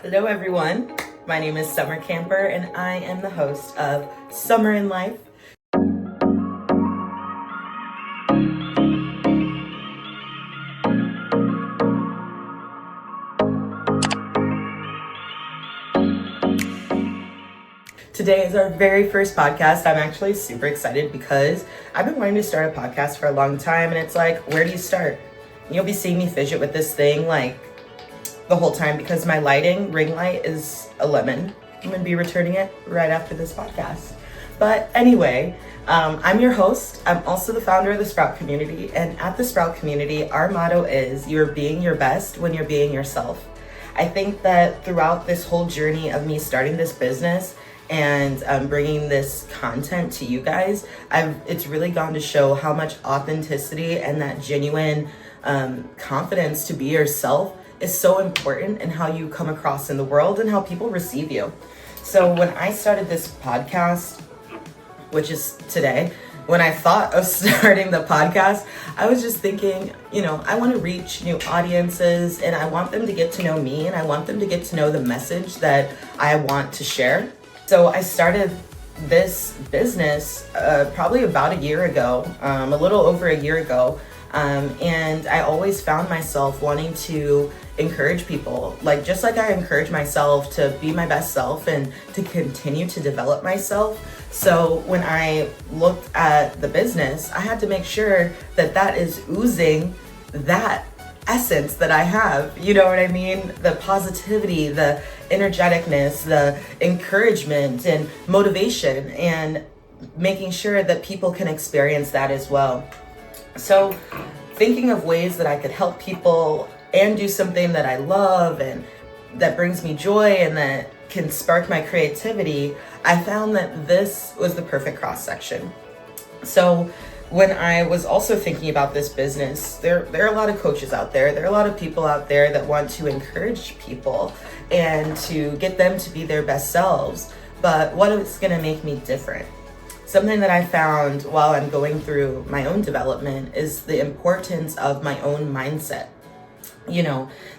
Hello everyone, my name is Summer Camper and I am the host of Summer in Life. Today is our very first podcast. I'm actually super excited because I've been wanting to start a podcast for a long time, and it's like, where do you start? You'll be seeing me fidget with this thing like the whole time because my ring light is a lemon. I'm gonna be returning it right after this podcast. But anyway, I'm your host. I'm also the founder of the Sprout Community, and at the Sprout Community, our motto is you're being your best when you're being yourself. I think that throughout this whole journey of me starting this business and bringing this content to you guys, it's really gone to show how much authenticity and that genuine confidence to be yourself is so important in how you come across in the world and how people receive you. So when I started this podcast, which is today, when I thought of starting the podcast, I was just thinking, I want to reach new audiences and I want them to get to know me and I want them to get to know the message that I want to share. So I started this business probably about a year ago, a little over a year ago. And I always found myself wanting to encourage people, just like I encourage myself to be my best self and to continue to develop myself. So when I looked at the business, I had to make sure that is oozing that essence that I have, you know what I mean? The positivity, the energeticness, the encouragement and motivation, and making sure that people can experience that as well. So thinking of ways that I could help people and do something that I love and that brings me joy and that can spark my creativity, I found that this was the perfect cross section. So when I was also thinking about this business, there are a lot of coaches out there. There are a lot of people out there that want to encourage people and to get them to be their best selves. But what is going to make me different? Something that I found while I'm going through my own development is the importance of my own mindset.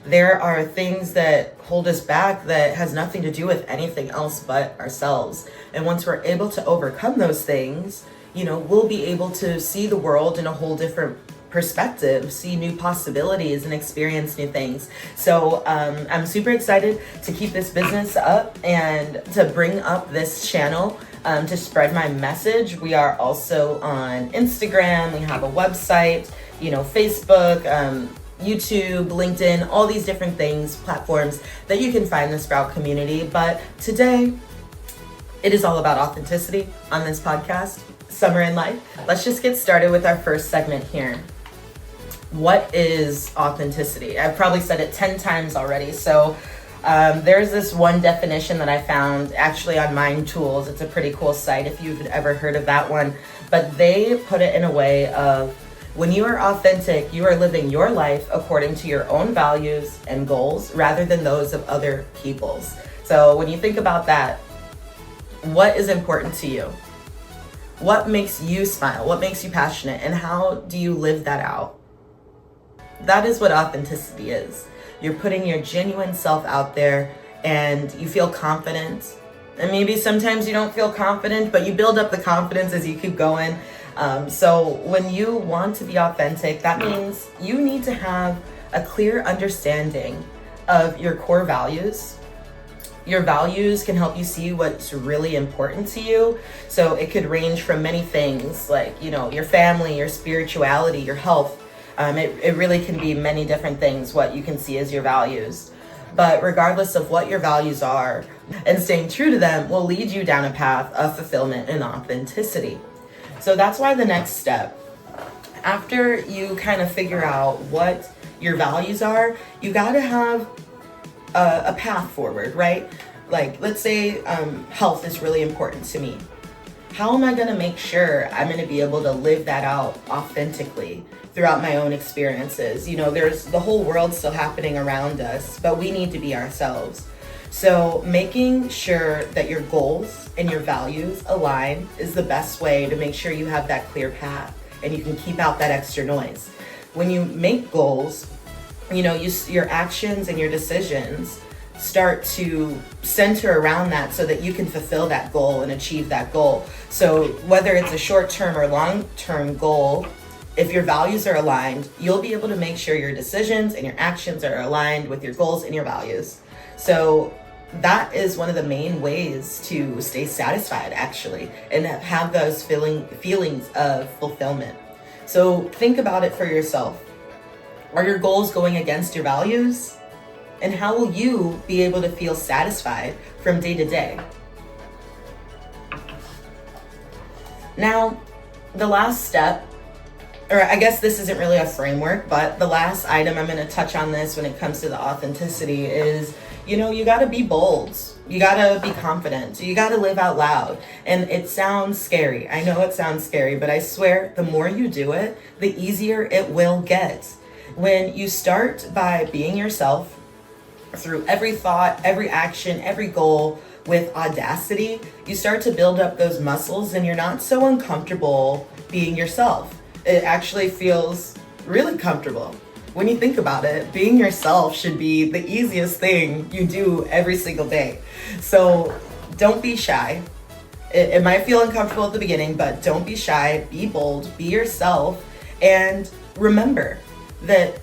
There are things that hold us back that has nothing to do with anything else but ourselves. And once we're able to overcome those things, we'll be able to see the world in a whole different perspective, see new possibilities and experience new things. So I'm super excited to keep this business up and to bring up this channel to spread my message. We are also on Instagram. We have a website, Facebook, YouTube, LinkedIn, all these different things, platforms that you can find the Sprout Community. But today, it is all about authenticity on this podcast, Summer in Life. Let's just get started with our first segment here. What is authenticity? I've probably said it 10 times already. So there's this one definition that I found actually on Mind Tools. It's a pretty cool site if you've ever heard of that one. But they put it in a way of, when you are authentic, you are living your life according to your own values and goals rather than those of other people's. So when you think about that, what is important to you? What makes you smile? What makes you passionate? And how do you live that out? That is what authenticity is. You're putting your genuine self out there and you feel confident. And maybe sometimes you don't feel confident, but you build up the confidence as you keep going. So when you want to be authentic, that means you need to have a clear understanding of your core values. Your values can help you see what's really important to you. So it could range from many things like, your family, your spirituality, your health. It really can be many different things, what you can see as your values. But regardless of what your values are, and staying true to them will lead you down a path of fulfillment and authenticity. So that's why the next step, after you kind of figure out what your values are, you got to have a path forward, right? Let's say health is really important to me. How am I going to make sure I'm going to be able to live that out authentically throughout my own experiences? There's the whole world still happening around us, but we need to be ourselves. So making sure that your goals and your values align is the best way to make sure you have that clear path and you can keep out that extra noise. When you make goals, your actions and your decisions start to center around that so that you can fulfill that goal and achieve that goal. So whether it's a short-term or long-term goal, if your values are aligned, you'll be able to make sure your decisions and your actions are aligned with your goals and your values. So that is one of the main ways to stay satisfied, actually, and have those feelings of fulfillment. So think about it for yourself. Are your goals going against your values? And how will you be able to feel satisfied from day to day? Now, the last step, or I guess this isn't really a framework, but the last item I'm going to touch on this when it comes to the authenticity is, you got to be bold. You got to be confident. You got to live out loud. And it sounds scary. I know it sounds scary, but I swear the more you do it, the easier it will get. When you start by being yourself through every thought, every action, every goal with audacity, you start to build up those muscles and you're not so uncomfortable being yourself. It actually feels really comfortable. When you think about it, being yourself should be the easiest thing you do every single day. So don't be shy. It might feel uncomfortable at the beginning, but don't be shy, be bold, be yourself, and remember that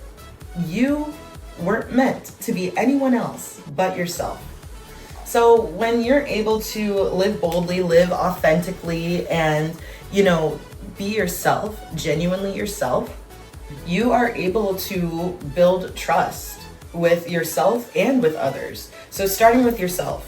you weren't meant to be anyone else but yourself. So when you're able to live boldly, live authentically, and, be yourself, genuinely yourself, you are able to build trust with yourself and with others. So starting with yourself,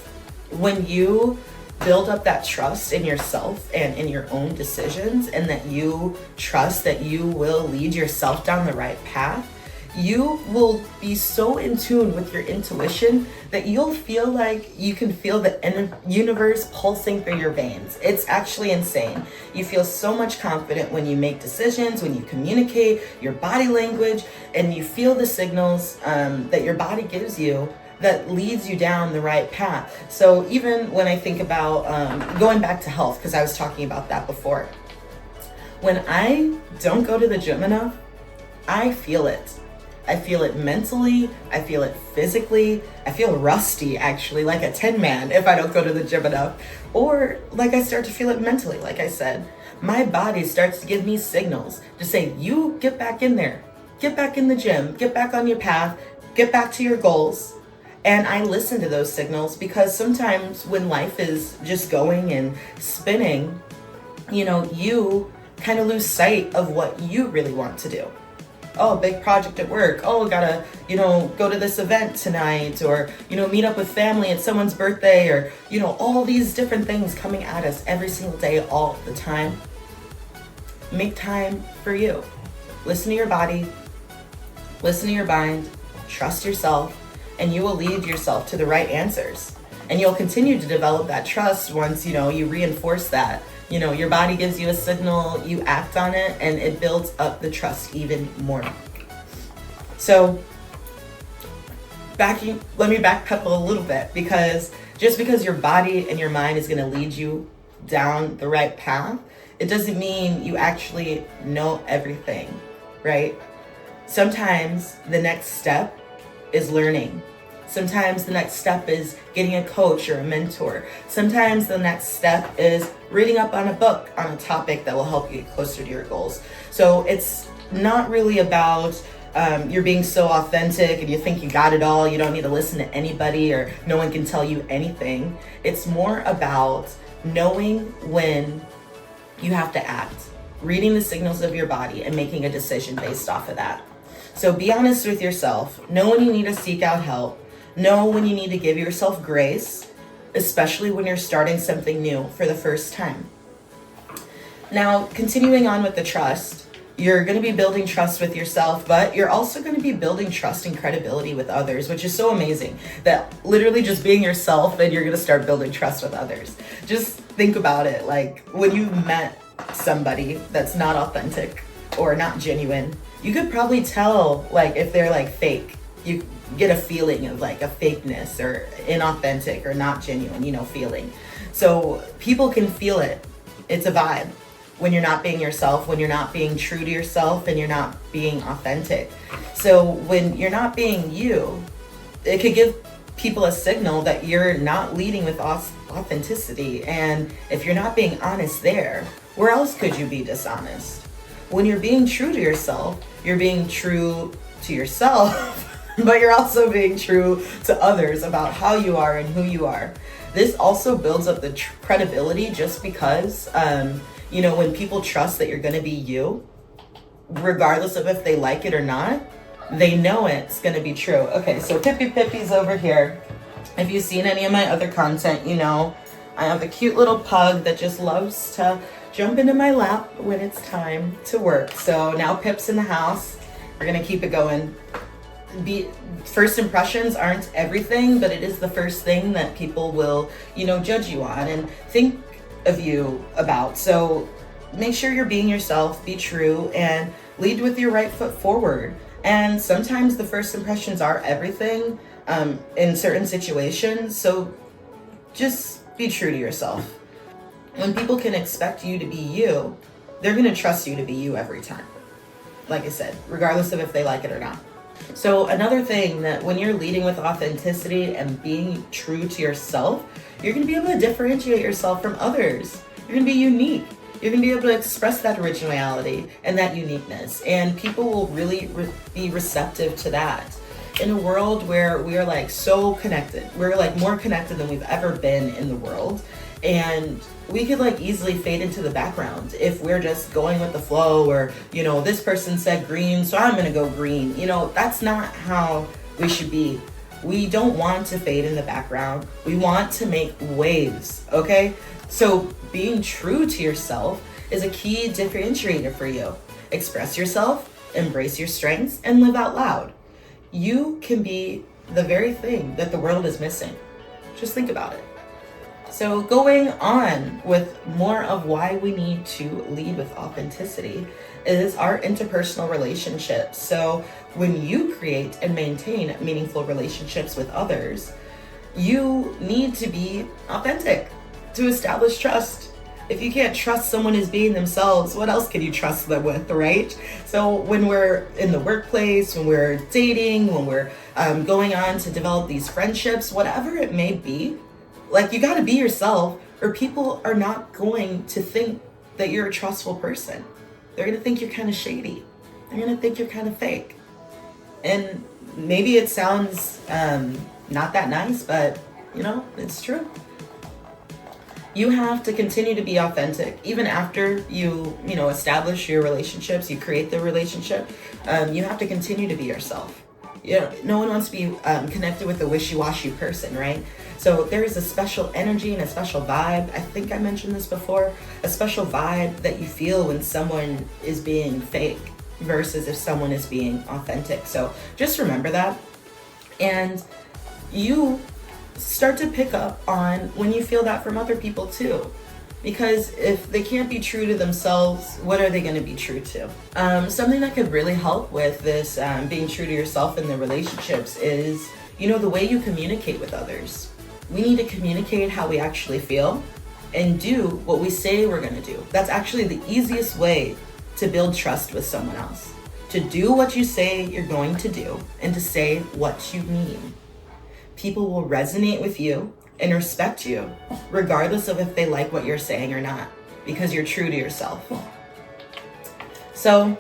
when you build up that trust in yourself and in your own decisions, and that you trust that you will lead yourself down the right path, you will be so in tune with your intuition that you'll feel like you can feel the universe pulsing through your veins. It's actually insane. You feel so much confident when you make decisions, when you communicate, your body language, and you feel the signals that your body gives you that leads you down the right path. So even when I think about going back to health, because I was talking about that before, when I don't go to the gym enough, I feel it. I feel it mentally, I feel it physically, I feel rusty actually, like a tin man if I don't go to the gym enough. Or like I start to feel it mentally, like I said. My body starts to give me signals to say, you get back in there, get back in the gym, get back on your path, get back to your goals. And I listen to those signals because sometimes when life is just going and spinning, you kind of lose sight of what you really want to do. Oh, big project at work. Oh, gotta, go to this event tonight, or, meet up with family at someone's birthday, or, all these different things coming at us every single day, all the time. Make time for you. Listen to your body, listen to your mind, trust yourself, and you will lead yourself to the right answers. And you'll continue to develop that trust once, you reinforce that. Your body gives you a signal, you act on it, and it builds up the trust even more. So, let me backpedal a little bit, because just because your body and your mind is going to lead you down the right path, it doesn't mean you actually know everything, right? Sometimes the next step is learning. Sometimes the next step is getting a coach or a mentor. Sometimes the next step is reading up on a book on a topic that will help you get closer to your goals. So it's not really about you're being so authentic and you think you got it all, you don't need to listen to anybody or no one can tell you anything. It's more about knowing when you have to act, reading the signals of your body and making a decision based off of that. So be honest with yourself. Know when you need to seek out help. Know when you need to give yourself grace, especially when you're starting something new for the first time. Now, continuing on with the trust, you're going to be building trust with yourself, but you're also going to be building trust and credibility with others, which is so amazing that literally just being yourself and you're going to start building trust with others. Just think about it. Like when you met somebody that's not authentic or not genuine, you could probably tell like if they're like fake. You get a feeling of like a fakeness or inauthentic or not genuine, feeling. So people can feel it. It's a vibe when you're not being yourself, when you're not being true to yourself and you're not being authentic. So when you're not being you, it could give people a signal that you're not leading with authenticity. And if you're not being honest there, where else could you be dishonest? When you're being true to yourself, you're being true to yourself, but you're also being true to others about how you are and who you are. This also builds up the credibility, just because, when people trust that you're going to be you, regardless of if they like it or not, they know it's going to be true. Okay, so Pippy's over here. If you've seen any of my other content, I have a cute little pug that just loves to jump into my lap when it's time to work. So now Pip's in the house. We're going to keep it going. First impressions aren't everything, but it is the first thing that people will, judge you on and think of you about. So make sure you're being yourself, be true, and lead with your right foot forward. And sometimes the first impressions are everything in certain situations. So just be true to yourself. When people can expect you to be you, they're going to trust you to be you every time. Like I said, regardless of if they like it or not. So another thing, that when you're leading with authenticity and being true to yourself, you're going to be able to differentiate yourself from others. You're going to be unique. You're going to be able to express that originality and that uniqueness. And people will really be receptive to that. In a world where we are so connected, we're more connected than we've ever been in the world. And we could easily fade into the background if we're just going with the flow, or, this person said green, so I'm going to go green. That's not how we should be. We don't want to fade in the background. We want to make waves, okay? So being true to yourself is a key differentiator for you. Express yourself, embrace your strengths, and live out loud. You can be the very thing that the world is missing. Just think about it. So going on with more of why we need to lead with authenticity is our interpersonal relationships. So when you create and maintain meaningful relationships with others, you need to be authentic to establish trust. If you can't trust someone as being themselves, what else can you trust them with, right? So when we're in the workplace, when we're dating, when we're going on to develop these friendships, whatever it may be, you got to be yourself, or people are not going to think that you're a trustful person. They're going to think you're kind of shady. They're going to think you're kind of fake. And maybe it sounds not that nice, but it's true. You have to continue to be authentic. Even after you establish your relationships, you create the relationship, you have to continue to be yourself. No one wants to be connected with a wishy-washy person, right? So there is a special energy and a special vibe. I think I mentioned this before. A special vibe that you feel when someone is being fake versus if someone is being authentic. So just remember that. And you start to pick up on when you feel that from other people too. Because if they can't be true to themselves, what are they going to be true to? Something that could really help with this being true to yourself in the relationships is, the way you communicate with others. We need to communicate how we actually feel and do what we say we're going to do. That's actually the easiest way to build trust with someone else. To do what you say you're going to do and to say what you mean. People will resonate with you and respect you, regardless of if they like what you're saying or not, because you're true to yourself. So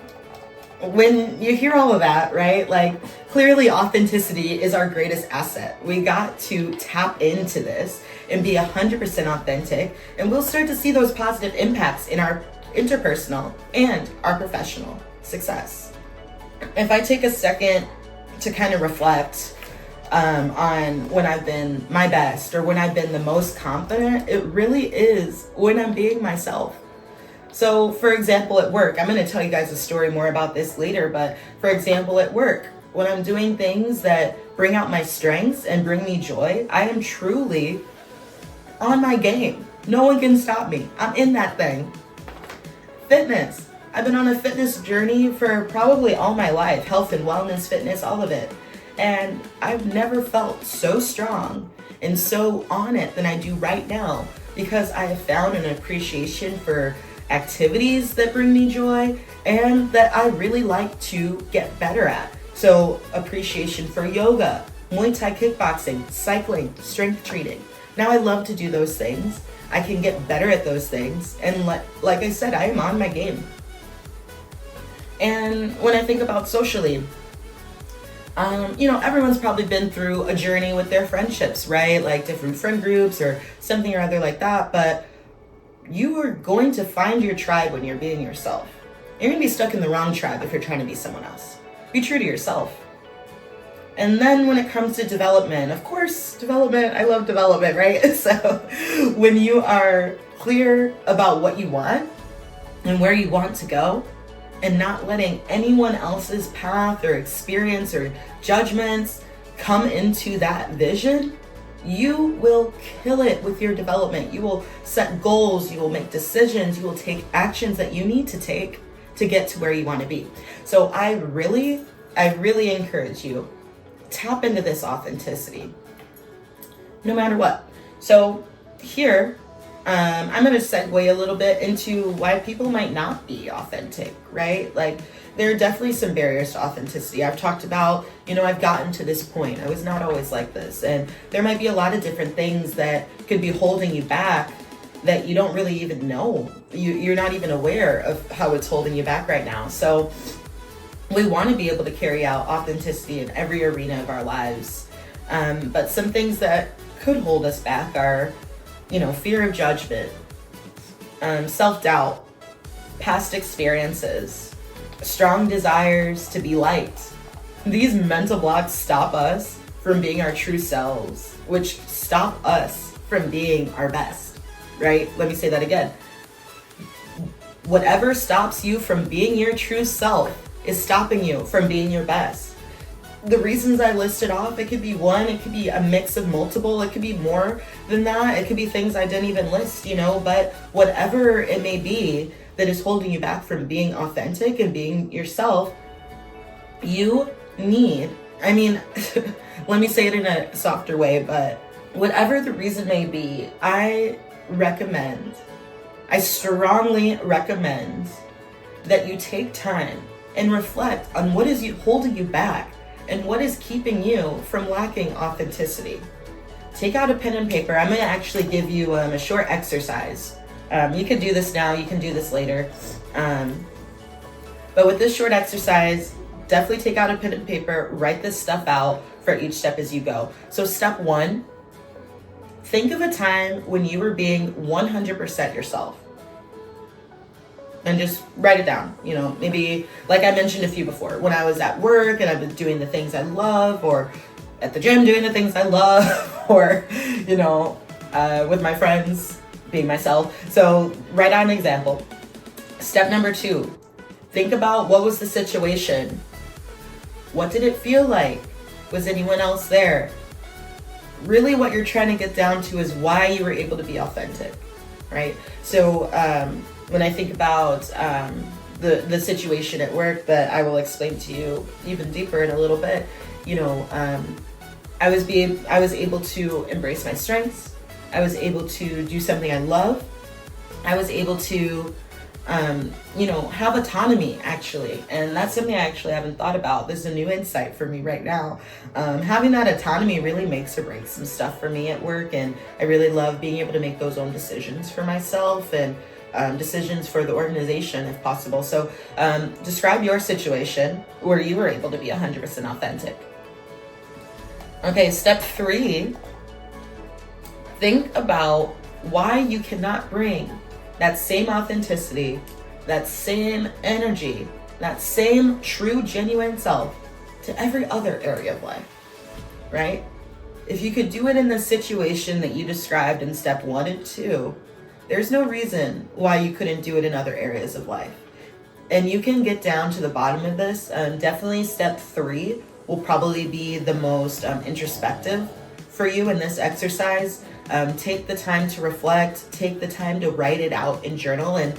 when you hear all of that, right, clearly authenticity is our greatest asset. We got to tap into this and be 100% authentic, and we'll start to see those positive impacts in our interpersonal and our professional success. If I take a second to kind of reflect on when I've been my best or when I've been the most confident, it really is when I'm being myself. So for example, at work, I'm going to tell you guys a story more about this later, but for example, at work, when I'm doing things that bring out my strengths and bring me joy, I am truly on my game. No one can stop me. I'm in that thing. Fitness. I've been on a fitness journey for probably all my life. Health and wellness, fitness, all of it. And I've never felt so strong and so on it than I do right now, because I have found an appreciation for activities that bring me joy and that I really like to get better at. So appreciation for yoga, Muay Thai kickboxing, cycling, strength training. Now I love to do those things. I can get better at those things. And like I said, I am on my game. And when I think about socially, everyone's probably been through a journey with their friendships, right? Like different friend groups or something or other like that. But you are going to find your tribe when you're being yourself. You're going to be stuck in the wrong tribe if you're trying to be someone else. Be true to yourself. And then when it comes to development, of course, development, I love development, right? So when you are clear about what you want and where you want to go, and not letting anyone else's path or experience or judgments come into that vision, you will kill it with your development. You will set goals, you will make decisions, you will take actions that you need to take to get to where you want to be. So I really encourage you, tap into this authenticity, no matter what. So here, I'm going to segue a little bit into why people might not be authentic, right? Like, there are definitely some barriers to authenticity. I've talked about, I've gotten to this point. I was not always like this. And there might be a lot of different things that could be holding you back that you don't really even know. You're not even aware of how it's holding you back right now. So we want to be able to carry out authenticity in every arena of our lives. But some things that could hold us back are, fear of judgment, self-doubt, past experiences, strong desires to be liked. These mental blocks stop us from being our true selves, which stop us from being our best, right? Let me say that again. Whatever stops you from being your true self is stopping you from being your best. The reasons I listed off, it could be one, it could be a mix of multiple, it could be more than that, it could be things I didn't even list, but whatever it may be that is holding you back from being authentic and being yourself, you need, let me say it in a softer way, but whatever the reason may be, I strongly recommend that you take time and reflect on what is holding you back and what is keeping you from lacking authenticity. Take out a pen and paper. I'm going to actually give you a short exercise. You can do this now, you can do this later. But with this short exercise, definitely take out a pen and paper, write this stuff out for each step as you go. So step 1, think of a time when you were being 100% yourself. And just write it down. Maybe like I mentioned a few before, when I was at work and I've been doing the things I love, or at the gym doing the things I love, or, with my friends, being myself. So write out an example. Step number 2, think about what was the situation? What did it feel like? Was anyone else there? Really what you're trying to get down to is why you were able to be authentic, right? So, when I think about the situation at work that I will explain to you even deeper in a little bit, I was able to embrace my strengths. I was able to do something I love. I was able to, have autonomy, actually. And that's something I actually haven't thought about. This is a new insight for me right now. Having that autonomy really makes or breaks some stuff for me at work. And I really love being able to make those own decisions for myself and decisions for the organization if possible. So describe your situation where you were able to be 100% authentic. Okay, step 3, think about why you cannot bring that same authenticity, that same energy, that same true, genuine self to every other area of life, right? If you could do it in the situation that you described in step 1 and 2, there's no reason why you couldn't do it in other areas of life. And you can get down to the bottom of this. Definitely step 3 will probably be the most introspective for you in this exercise. Take the time to reflect, take the time to write it out and journal, and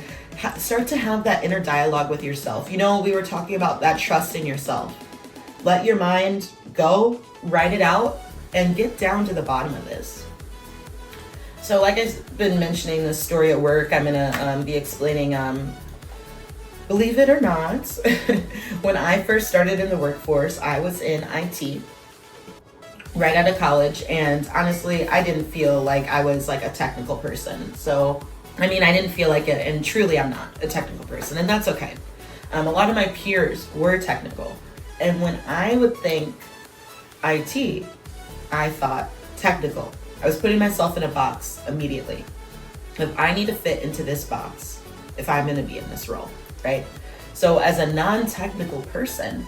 start to have that inner dialogue with yourself. We were talking about that trust in yourself. Let your mind go, write it out, and get down to the bottom of this. So like I've been mentioning this story at work, I'm gonna be explaining, believe it or not, when I first started in the workforce, I was in IT. right out of college, and honestly, I didn't feel like I was like a technical person. So, I mean, I didn't feel like it, and truly, I'm not a technical person, and that's okay. A lot of my peers were technical, and when I would think IT, I thought technical. I was putting myself in a box immediately. If I need to fit into this box, if I'm going to be in this role, right? So, as a non-technical person,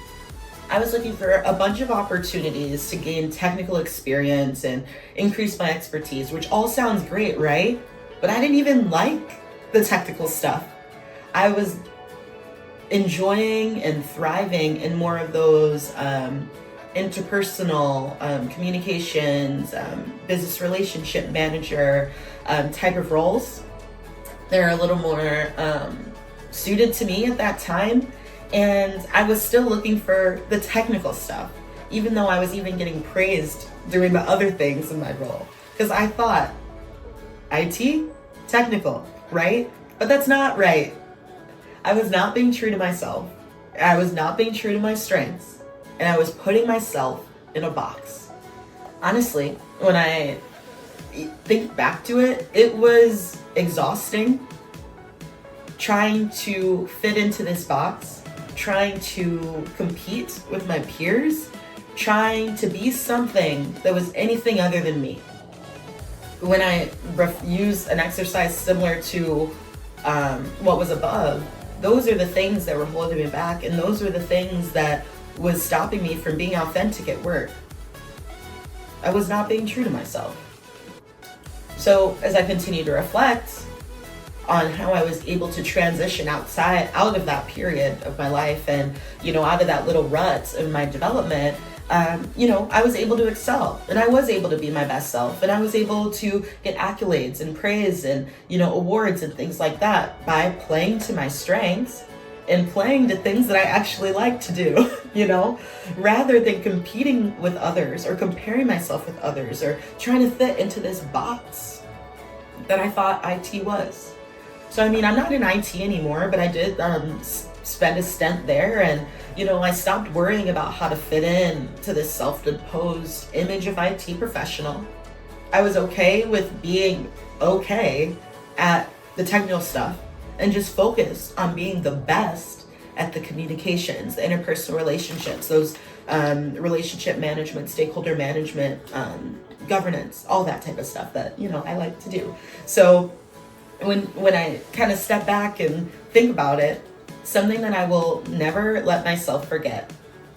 I was looking for a bunch of opportunities to gain technical experience and increase my expertise, which all sounds great, right? But I didn't even like the technical stuff. I was enjoying and thriving in more of those interpersonal communications, business relationship manager type of roles. They're a little more suited to me at that time. And I was still looking for the technical stuff, even though I was even getting praised doing the other things in my role. Because I thought, IT, technical, right? But that's not right. I was not being true to myself. I was not being true to my strengths. And I was putting myself in a box. Honestly, when I think back to it, it was exhausting trying to fit into this box, trying to compete with my peers, trying to be something that was anything other than me. When I use an exercise similar to what was above, those are the things that were holding me back, and those are the things that was stopping me from being authentic at work. I was not being true to myself. So as I continue to reflect on how I was able to transition out of that period of my life and, out of that little rut in my development, I was able to excel, and I was able to be my best self, and I was able to get accolades and praise and, awards and things like that by playing to my strengths and playing to things that I actually like to do, rather than competing with others or comparing myself with others or trying to fit into this box that I thought IT was. So, I'm not in IT anymore, but I did spend a stint there, and, I stopped worrying about how to fit in to this self-imposed image of IT professional. I was okay with being okay at the technical stuff and just focused on being the best at the communications, the interpersonal relationships, those relationship management, stakeholder management, governance, all that type of stuff that, I like to do. So when I kind of step back and think about it, something that I will never let myself forget,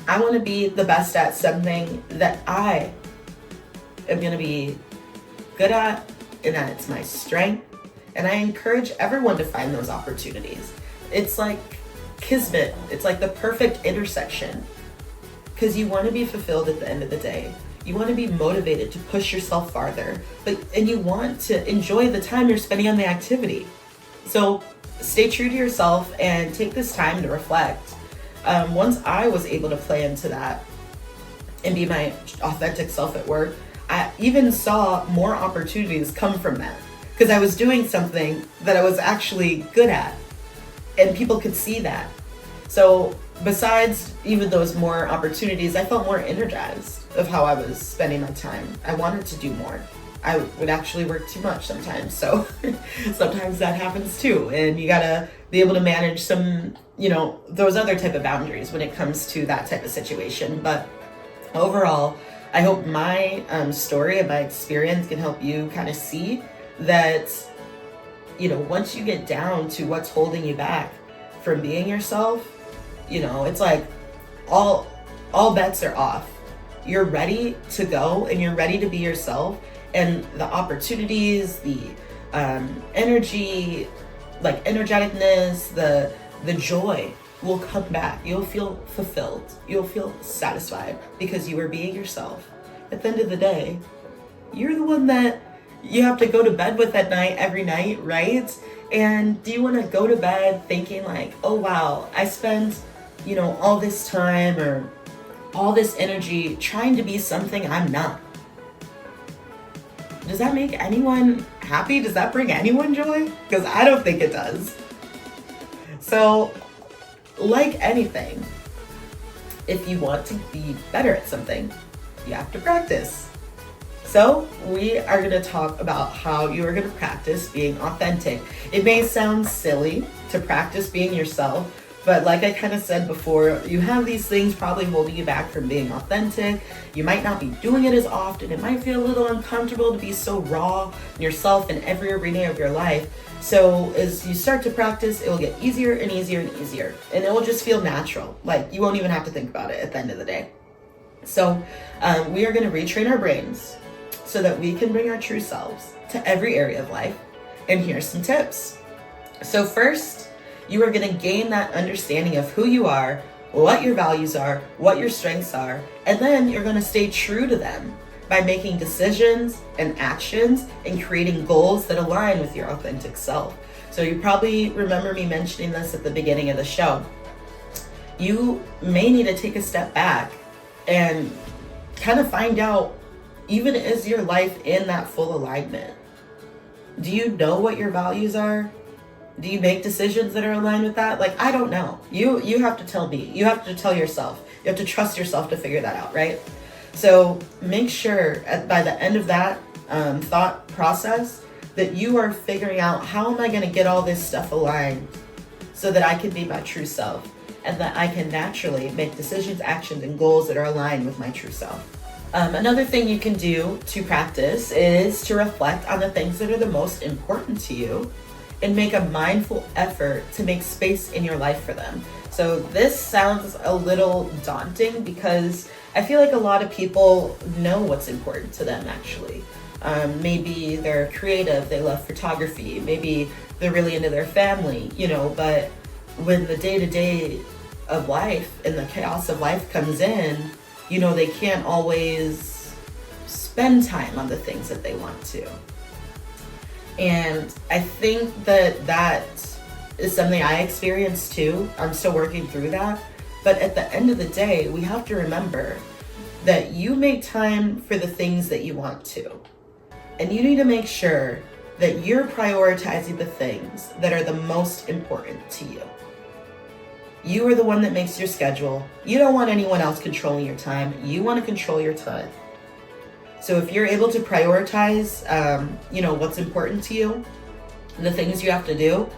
I want to be the best at something that I am going to be good at, and that it's my strength. And I encourage everyone to find those opportunities. It's like kismet. It's like the perfect intersection, because you want to be fulfilled at the end of the day. You want to be motivated to push yourself farther, and you want to enjoy the time you're spending on the activity. So stay true to yourself and take this time to reflect. Once I was able to play into that and be my authentic self at work, I even saw more opportunities come from that, because I was doing something that I was actually good at, and people could see that. So besides even those more opportunities, I felt more energized of how I was spending my time. I wanted to do more. I would actually work too much sometimes, so sometimes that happens too, and you gotta be able to manage some, those other type of boundaries when it comes to that type of situation. But overall, I hope my story and my experience can help you kind of see that, once you get down to what's holding you back from being yourself, it's like all bets are off. You're ready to go, and you're ready to be yourself, and the opportunities, the energy, like energeticness, the joy will come back. You'll feel fulfilled. You'll feel satisfied because you were being yourself. At the end of the day, you're the one that you have to go to bed with at night every night, right? And do you want to go to bed thinking like, oh wow, I spent, all this time or all this energy trying to be something I'm not? Does that make anyone happy? Does that bring anyone joy? Because I don't think it does. So, like anything, if you want to be better at something, you have to practice. So we are going to talk about how you are going to practice being authentic. It may sound silly to practice being yourself, but like I kind of said before, you have these things probably holding you back from being authentic. You might not be doing it as often. It might feel a little uncomfortable to be so raw in yourself in every arena of your life. So as you start to practice, it will get easier and easier and easier. And it will just feel natural. Like you won't even have to think about it at the end of the day. So we are going to retrain our brains so that we can bring our true selves to every area of life. And here's some tips. So first, you are going to gain that understanding of who you are, what your values are, what your strengths are, and then you're going to stay true to them by making decisions and actions and creating goals that align with your authentic self. So you probably remember me mentioning this at the beginning of the show. You may need to take a step back and kind of find out, even is your life in that full alignment? Do you know what your values are? Do you make decisions that are aligned with that? Like, I don't know. You have to tell me. You have to tell yourself. You have to trust yourself to figure that out, right? So make sure by the end of that thought process that you are figuring out, how am I going to get all this stuff aligned so that I can be my true self and that I can naturally make decisions, actions, and goals that are aligned with my true self. Another thing you can do to practice is to reflect on the things that are the most important to you and make a mindful effort to make space in your life for them. So this sounds a little daunting because I feel like a lot of people know what's important to them actually. Maybe they're creative, they love photography, maybe they're really into their family, but when the day-to-day of life and the chaos of life comes in, they can't always spend time on the things that they want to. And I think that is something I experienced too. I'm still working through that. But at the end of the day, we have to remember that you make time for the things that you want to. And you need to make sure that you're prioritizing the things that are the most important to you. You are the one that makes your schedule. You don't want anyone else controlling your time. You want to control your time. So if you're able to prioritize, what's important to you, the things you have to do,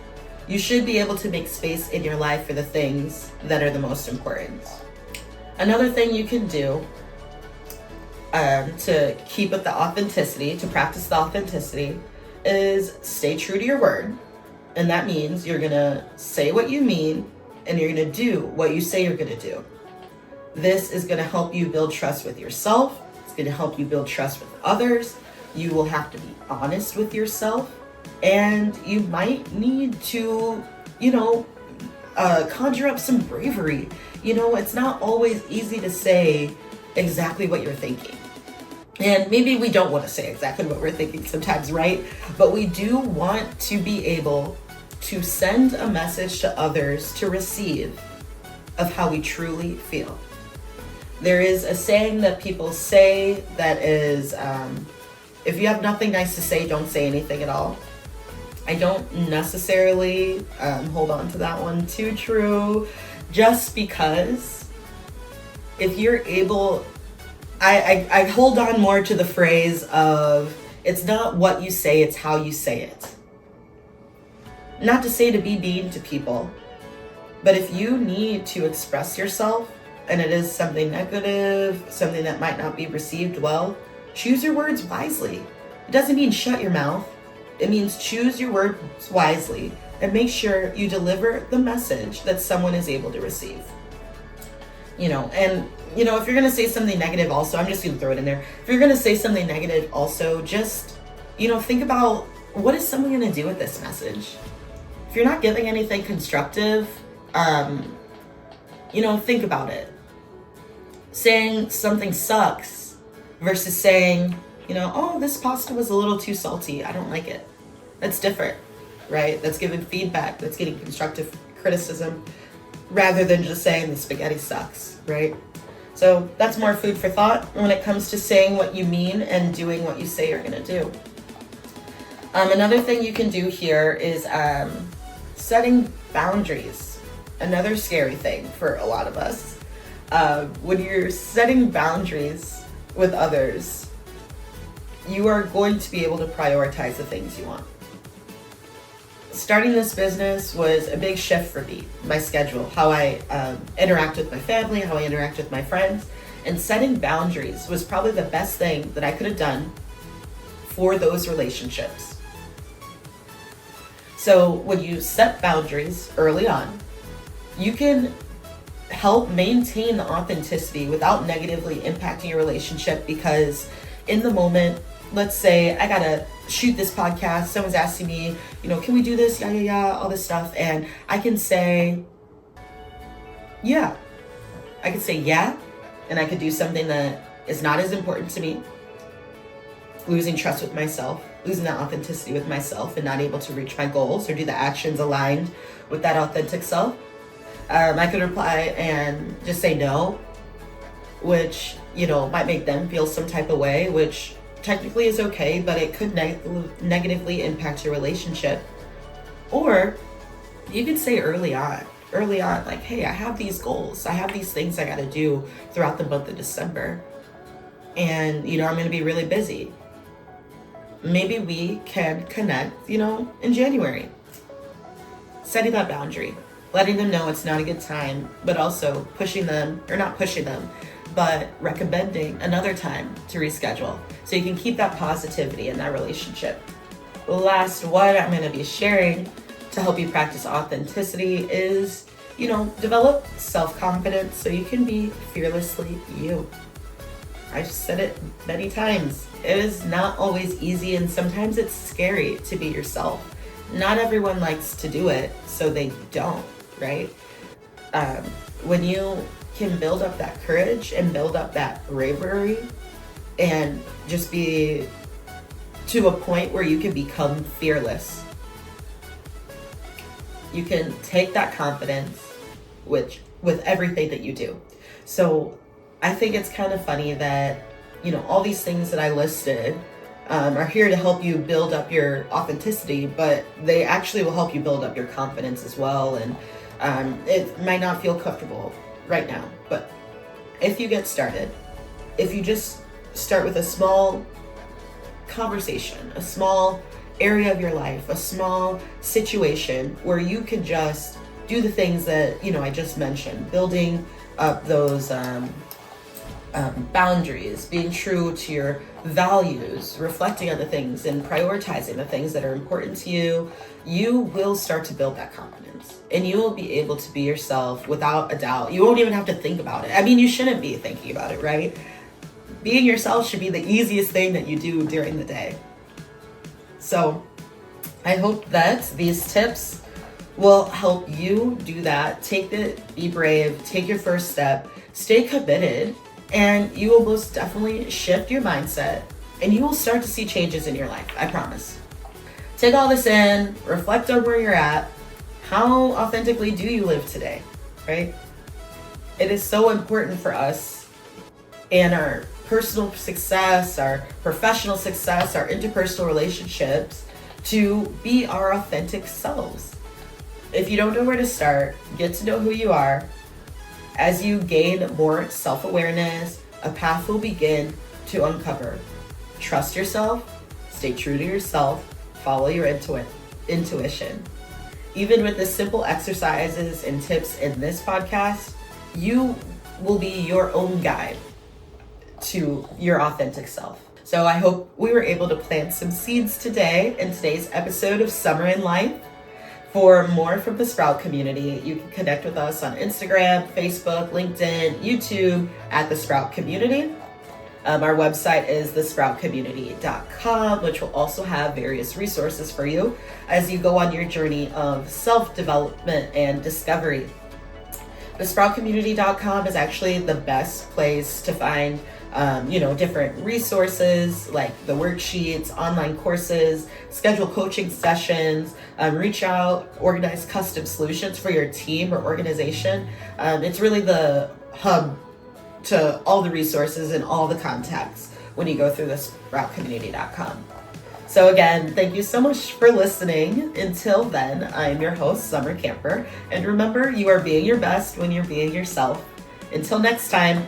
you should be able to make space in your life for the things that are the most important. Another thing you can do to keep with the authenticity, to practice the authenticity, is stay true to your word. And that means you're going to say what you mean and you're going to do what you say you're going to do. This is going to help you build trust with yourself. It's going to help you build trust with others. You will have to be honest with yourself, and you might need to, conjure up some bravery. It's not always easy to say exactly what you're thinking. And maybe we don't want to say exactly what we're thinking sometimes, right? But we do want to be able to send a message to others to receive of how we truly feel. There is a saying that people say that is, if you have nothing nice to say, don't say anything at all. I don't necessarily hold on to that one too true, just because if you're able, I hold on more to the phrase of, it's not what you say, it's how you say it. Not to say to be mean to people, but if you need to express yourself, and it is something negative, something that might not be received well, choose your words wisely. It doesn't mean shut your mouth. It means choose your words wisely and make sure you deliver the message that someone is able to receive. If you're gonna say something negative also, I'm just gonna throw it in there. If you're gonna say something negative also, just, think about, what is someone gonna do with this message? If you're not giving anything constructive, think about it. Saying something sucks versus saying, oh, this pasta was a little too salty, I don't like it. That's different, right? That's giving feedback, that's getting constructive criticism, rather than just saying the spaghetti sucks, right? So that's more food for thought when it comes to saying what you mean and doing what you say you're gonna do. Another thing you can do here is setting boundaries. Another scary thing for a lot of us. When you're setting boundaries with others, you are going to be able to prioritize the things you want. Starting this business was a big shift for me, my schedule, how I interact with my family, how I interact with my friends, and setting boundaries was probably the best thing that I could have done for those relationships. So when you set boundaries early on, you can help maintain the authenticity without negatively impacting your relationship, because in the moment, let's say I gotta shoot this podcast, someone's asking me, can we do this? Yeah, all this stuff. And I can say, yeah. I could say yeah, and I could do something that is not as important to me, losing trust with myself, losing that authenticity with myself, and not able to reach my goals or do the actions aligned with that authentic self. I could reply and just say no, which, might make them feel some type of way, which technically is okay, but it could negatively impact your relationship. Or you can say early on, like, hey, I have these goals. I have these things I got to do throughout the month of December. And, I'm going to be really busy. Maybe we can connect, in January. Setting that boundary, letting them know it's not a good time, but also not pushing them, but recommending another time to reschedule so you can keep that positivity in that relationship. The last one I'm going to be sharing to help you practice authenticity is, develop self-confidence so you can be fearlessly you. I've said it many times. It is not always easy, and sometimes it's scary to be yourself. Not everyone likes to do it, so they don't, right? When you can build up that courage and build up that bravery and just be to a point where you can become fearless, you can take that confidence with everything that you do. So I think it's kind of funny that, all these things that I listed are here to help you build up your authenticity, but they actually will help you build up your confidence as well. And it might not feel comfortable right now, but if you get started, if you just start with a small conversation, a small area of your life, a small situation where you can just do the things that, I just mentioned, building up those boundaries, being true to your values, reflecting on the things and prioritizing the things that are important to you, you will start to build that confidence and you will be able to be yourself without a doubt. You won't even have to think about it. I mean, you shouldn't be thinking about it, right? Being yourself should be the easiest thing that you do during the day. So I hope that these tips will help you do that. Be brave, take your first step, stay committed, and you will most definitely shift your mindset and you will start to see changes in your life. I promise. Take all this in, reflect on where you're at. How authentically do you live today, right? It is so important for us and our personal success, our professional success, our interpersonal relationships to be our authentic selves. If you don't know where to start, get to know who you are. As you gain more self-awareness, a path will begin to uncover. Trust yourself, stay true to yourself, follow your intuition. Even with the simple exercises and tips in this podcast, you will be your own guide to your authentic self. So I hope we were able to plant some seeds today in today's episode of Summer in Life. For more from the Sprout community, you can connect with us on Instagram, Facebook, LinkedIn, YouTube at the Sprout Community. Our website is thesproutcommunity.com, which will also have various resources for you as you go on your journey of self-development and discovery. Thesproutcommunity.com is actually the best place to find different resources like the worksheets, online courses, schedule coaching sessions, reach out, organize custom solutions for your team or organization. It's really the hub to all the resources and all the contacts when you go through the sproutcommunity.com. So again, thank you so much for listening. Until then, I'm your host, Summer Camper. And remember, you are being your best when you're being yourself. Until next time.